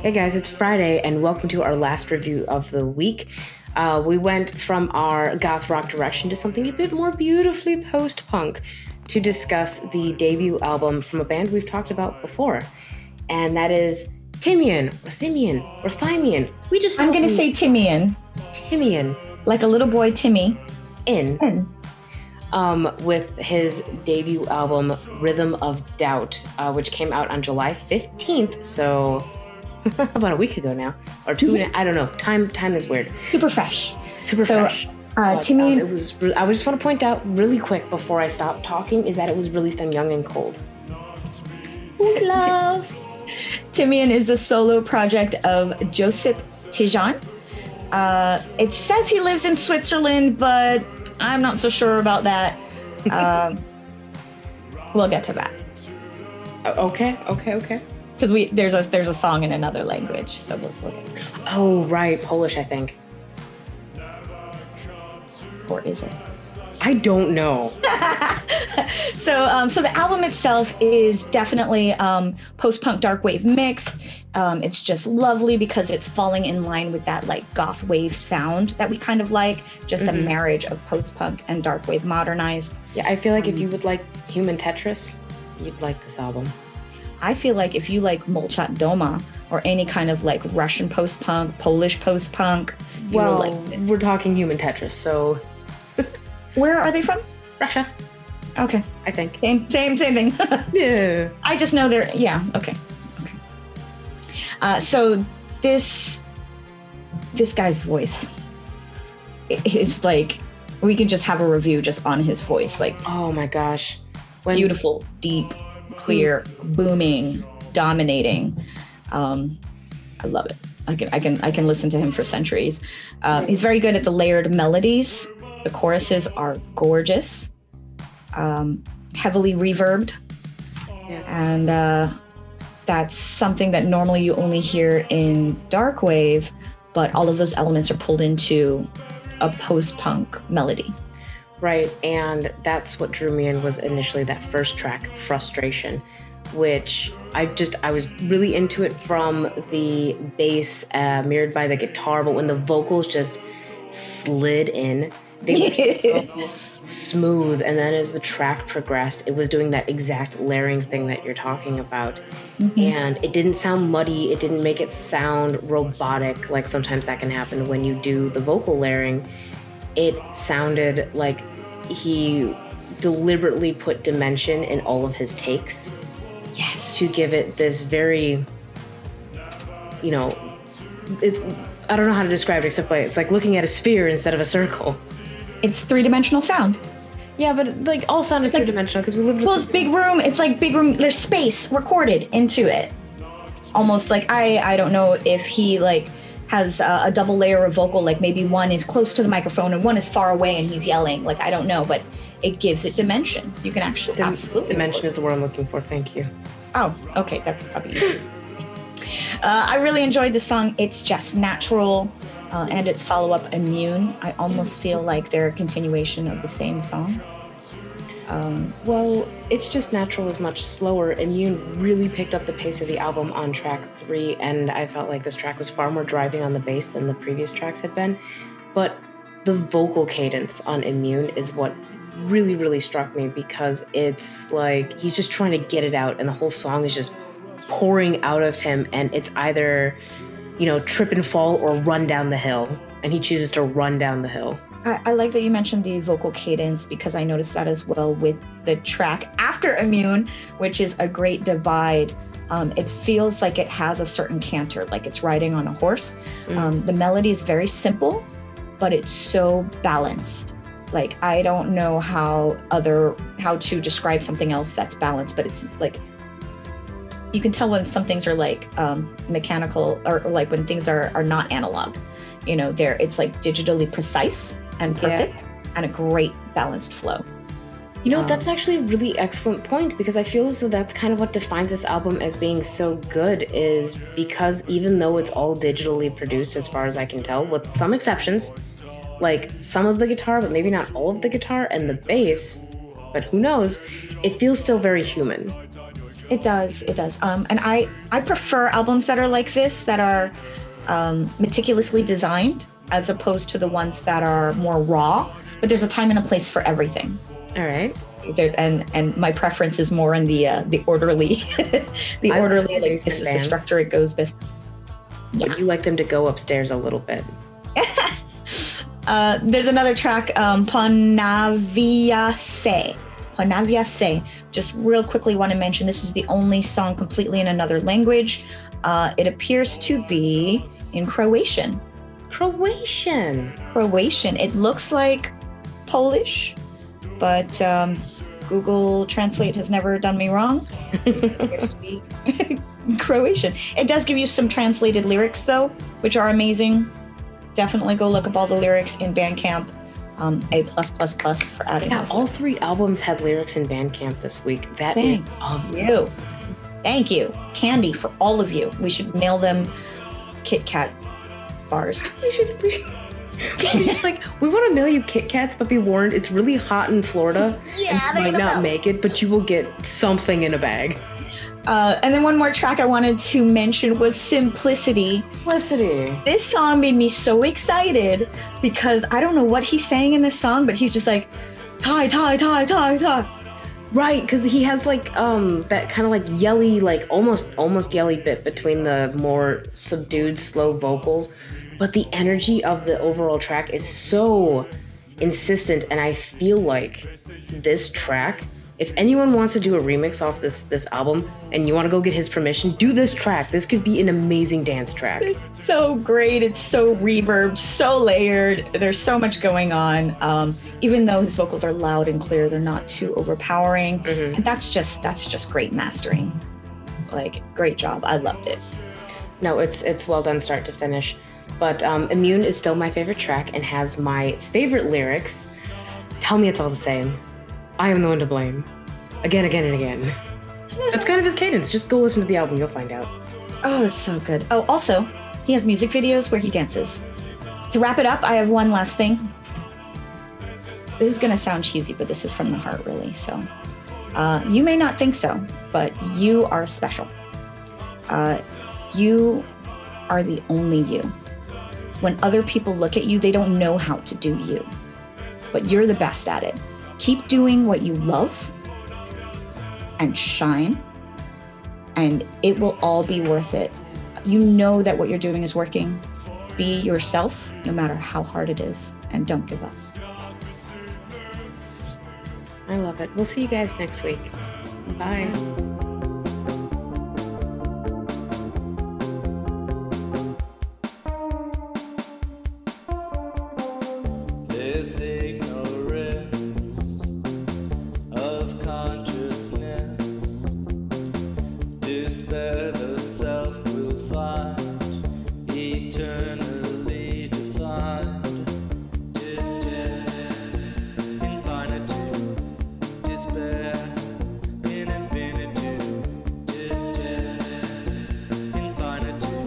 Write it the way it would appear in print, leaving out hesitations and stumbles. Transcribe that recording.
Hey guys, it's Friday and welcome to our last review of the week. We went from our goth rock direction to something a bit more beautifully post-punk to discuss the debut album from a band we've talked about before. And that is Thymian, or Thymian, or Thymian. I'm going to say Thymian. Thymian. Like a little boy, Timmy. With his debut album, Rhythm of Doubt, which came out on July 15th, so about a week ago now, or 2 minutes. I don't know. Time is weird. Super fresh. Thymian. I just want to point out really quick before I stop talking is that it was released on Young and Cold. Love. Thymian is the solo project of Josip Thymian. It says he lives in Switzerland, but I'm not so sure about that. We'll get to that. Okay. Because there's a song in another language, so we'll get to that. Oh, right. Polish, I think. Or is it? I don't know. So the album itself is definitely post-punk dark wave mix. It's just lovely because it's falling in line with that like goth wave sound that we kind of like, just a marriage of post-punk and dark wave modernized. Yeah, I feel like if you would like Human Tetris, you'd like this album. I feel like if you like Molchat Doma or any kind of like Russian post-punk, Polish post-punk, you will like it. We're talking Human Tetris, so... Where are they from? Russia. Okay. I think. Same thing. Yeah. I just know they're, yeah, okay. So this guy's voice, it's like, we can just have a review just on his voice. Like, oh my gosh. Beautiful, deep, clear, booming, dominating. I love it. I can listen to him for centuries. He's very good at the layered melodies. The choruses are gorgeous, heavily reverbed, and that's something that normally you only hear in dark wave, but all of those elements are pulled into a post-punk melody. Right, and that's what drew me in was initially that first track, Frustration, which I was really into it from the bass mirrored by the guitar, but when the vocals just slid in, they were so smooth, and then as the track progressed, it was doing that exact layering thing that you're talking about. And it didn't sound muddy, it didn't make it sound robotic, like sometimes that can happen when you do the vocal layering. It sounded like he deliberately put dimension in all of his takes. Yes. To give it this very, it's, I don't know how to describe it except by it's like looking at a sphere instead of a circle. It's three-dimensional sound. Yeah, but like all sound is three-dimensional because we live in it's big room. It's like big room. There's space recorded into it. Almost like I don't know if he like has a double layer of vocal. Like maybe one is close to the microphone and one is far away and he's yelling. Like I don't know, but it gives it dimension. You can actually absolutely dimension is the word I'm looking for. Thank you. Oh, okay, that's probably. I really enjoyed the song. It's Just Natural. And its follow-up, Immune. I almost feel like they're a continuation of the same song. Well, It's Just Natural is much slower. Immune really picked up the pace of the album on track 3, and I felt like this track was far more driving on the bass than the previous tracks had been. But the vocal cadence on Immune is what really, really struck me, because it's like he's just trying to get it out, and the whole song is just pouring out of him, and it's either... trip and fall or run down the hill. And he chooses to run down the hill. I like that you mentioned the vocal cadence because I noticed that as well with the track after Immune, which is a great divide. It feels like it has a certain canter, like it's riding on a horse. The melody is very simple, but it's so balanced. Like, I don't know how to describe something else that's balanced, but it's like, you can tell when some things are like mechanical or like when things are not analog. It's like digitally precise and perfect and a great balanced flow. That's actually a really excellent point, because I feel as though that's kind of what defines this album as being so good, is because even though it's all digitally produced as far as I can tell, with some exceptions, like some of the guitar, but maybe not all of the guitar and the bass, but who knows, it feels still very human. It does. It does. And I prefer albums that are like this, that are meticulously designed, as opposed to the ones that are more raw. But there's a time and a place for everything. All right. And my preference is more in the orderly, the orderly. Like this is the structure it goes with. Yeah. But you like them to go upstairs a little bit. There's another track, Panaviase. Panaviase. Just real quickly want to mention this is the only song completely in another language. It appears to be in Croatian. Croatian. It looks like Polish, but Google Translate has never done me wrong. It appears to be Croatian. It does give you some translated lyrics though, which are amazing. Definitely go look up all the lyrics in Bandcamp. A+++ for adding. Yeah, all 3 albums had lyrics in Bandcamp this week. Thank you. Thank you. Candy for all of you. We should mail them Kit Kat bars. we should. It's like, we want to mail you Kit Kats, but be warned, it's really hot in Florida. Yeah, and you might not make it, but you will get something in a bag. And then one more track I wanted to mention was Simplicity. This song made me so excited because I don't know what he's saying in this song, but he's just like, tie. Right, because he has like that kind of like yelly, like almost yelly bit between the more subdued, slow vocals. But the energy of the overall track is so insistent, and I feel like this track, if anyone wants to do a remix off this album and you want to go get his permission, do this track. This could be an amazing dance track. It's so great. It's so reverbed, so layered. There's so much going on. Even though his vocals are loud and clear, they're not too overpowering. Mm-hmm. And that's just great mastering. Like, great job. I loved it. No, it's well done start to finish. But Immune is still my favorite track and has my favorite lyrics. Tell me it's all the same. I am the one to blame. Again and again. That's kind of his cadence. Just go listen to the album. You'll find out. Oh, that's so good. Oh, also, he has music videos where he dances. To wrap it up, I have one last thing. This is going to sound cheesy, but this is from the heart, really. So you may not think so, but you are special. You are the only you. When other people look at you, they don't know how to do you. But you're the best at it. Keep doing what you love and shine, and it will all be worth it. You know that what you're doing is working. Be yourself, no matter how hard it is, and don't give up. I love it. We'll see you guys next week. Bye. This ignorance of consciousness, despair.